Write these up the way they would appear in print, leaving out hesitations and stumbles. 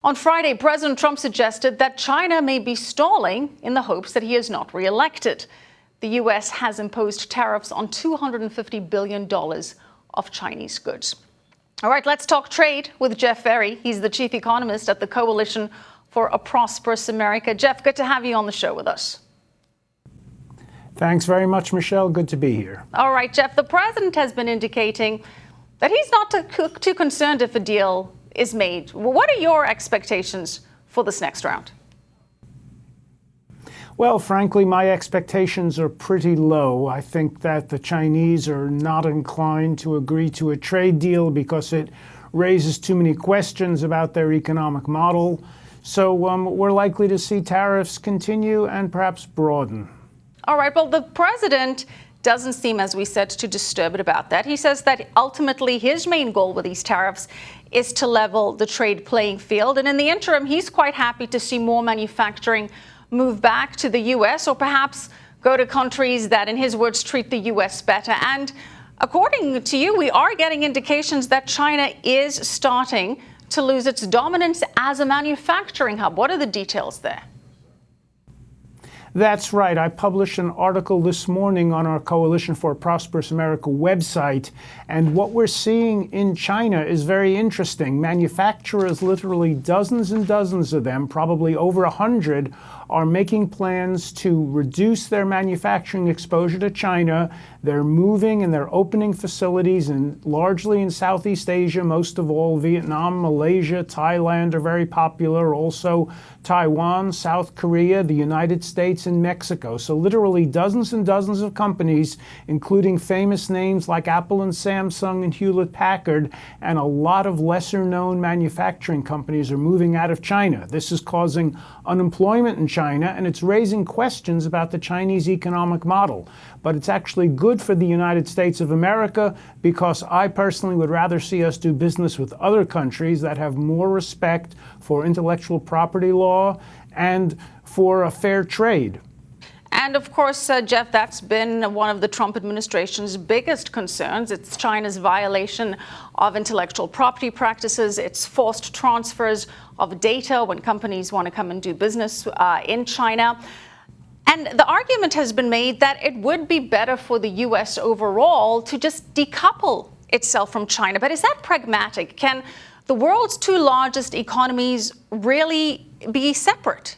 On Friday, President Trump suggested that China may be stalling in the hopes that he is not re-elected. The U.S. has imposed tariffs on $250 billion of Chinese goods. All right, let's talk trade with Jeff Ferry. He's the chief economist at the Coalition for a Prosperous America. Jeff, good to have you on the show with us. Thanks very much, Michelle. Good to be here. All right, Jeff, the president has been indicating that he's not too concerned if a deal is made. What are your expectations for this next round? Well, frankly, my expectations are pretty low. I think that the Chinese are not inclined to agree to a trade deal because it raises too many questions about their economic model. So we're likely to see tariffs continue and perhaps broaden. All right. Well, the president doesn't seem, as we said, too disturbed about that. He says that ultimately his main goal with these tariffs is to level the trade playing field. And in the interim, he's quite happy to see more manufacturing move back to the U.S. or perhaps go to countries that, in his words, treat the U.S. better. And according to you, we are getting indications that China is starting to lose its dominance as a manufacturing hub. What are the details there? That's right. I published an article this morning on our Coalition for a Prosperous America website. And what we're seeing in China is very interesting. Manufacturers, literally dozens and dozens of them, probably over 100, are making plans to reduce their manufacturing exposure to China. They're moving and they're opening facilities largely in Southeast Asia, most of all Vietnam, Malaysia, Thailand are very popular, also Taiwan, South Korea, the United States, and Mexico. So literally dozens and dozens of companies, including famous names like Apple and Samsung and Hewlett-Packard, and a lot of lesser-known manufacturing companies are moving out of China. This is causing unemployment in China, and it's raising questions about the Chinese economic model. But it's actually good for the United States of America because I personally would rather see us do business with other countries that have more respect for intellectual property law and for a fair trade. And of course, Jeff, that's been one of the Trump administration's biggest concerns. It's China's violation of intellectual property practices, its forced transfers of data when companies want to come and do business in China. And the argument has been made that it would be better for the U.S. overall to just decouple itself from China. But is that pragmatic? Can the world's two largest economies really be separate?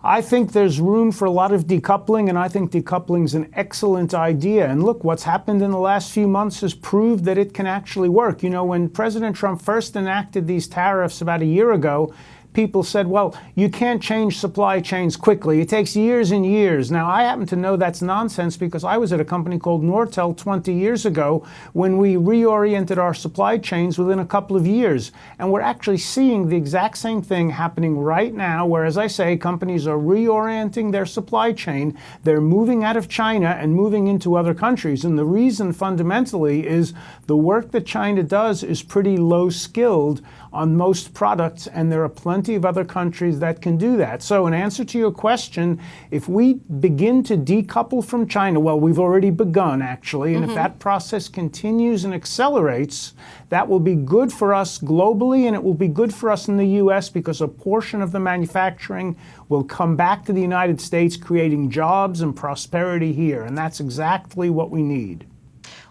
I think there's room for a lot of decoupling, and I think decoupling is an excellent idea. And look, what's happened in the last few months has proved that it can actually work. You know, when President Trump first enacted these tariffs about a year ago, people said, well, you can't change supply chains quickly. It takes years and years. Now, I happen to know that's nonsense because I was at a company called Nortel 20 years ago when we reoriented our supply chains within a couple of years. And we're actually seeing the exact same thing happening right now, where, as I say, companies are reorienting their supply chain. They're moving out of China and moving into other countries. And the reason fundamentally is the work that China does is pretty low skilled on most products, and there are plenty of other countries that can do that. So in answer to your question, if we begin to decouple from China, well, we've already begun actually, and if that process continues and accelerates, that will be good for us globally, and it will be good for us in the U.S. because a portion of the manufacturing will come back to the United States, creating jobs and prosperity here, and that's exactly what we need.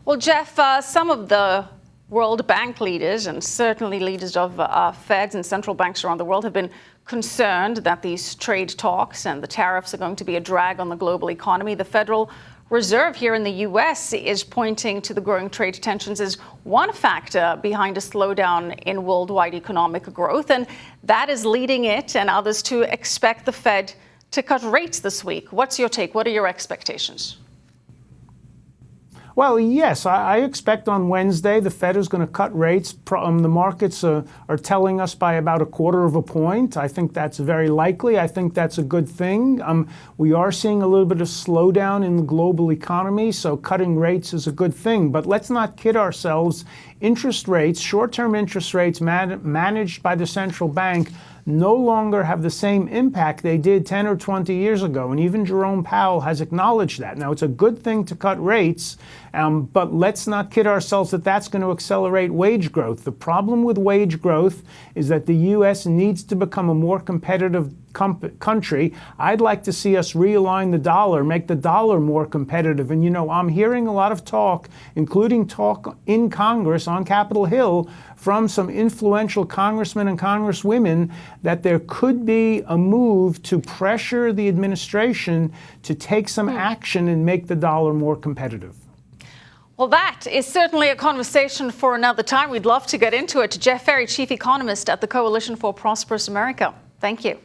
Well, Jeff, some of the World Bank leaders and certainly leaders of Feds and central banks around the world have been concerned that these trade talks and the tariffs are going to be a drag on the global economy. The Federal Reserve here in the U.S. is pointing to the growing trade tensions as one factor behind a slowdown in worldwide economic growth, and that is leading it and others to expect the Fed to cut rates this week. What's your take? What are your expectations? Well, yes, I expect on Wednesday the Fed is going to cut rates. The markets are telling us by about 1/4 point. I think that's very likely. I think that's a good thing. We are seeing a little bit of slowdown in the global economy, so cutting rates is a good thing. But let's not kid ourselves. interest rates, short-term interest rates managed by the central bank no longer have the same impact they did 10 or 20 years ago. And even Jerome Powell has acknowledged that. Now, it's a good thing to cut rates, but let's not kid ourselves that that's going to accelerate wage growth. The problem with wage growth is that the U.S. needs to become a more competitive country. I'd like to see us realign the dollar, make the dollar more competitive. And, I'm hearing a lot of talk, including talk in Congress on Capitol Hill from some influential congressmen and congresswomen, that there could be a move to pressure the administration to take some action and make the dollar more competitive. Well, that is certainly a conversation for another time. We'd love to get into it. Jeff Ferry, Chief Economist at the Coalition for Prosperous America. Thank you.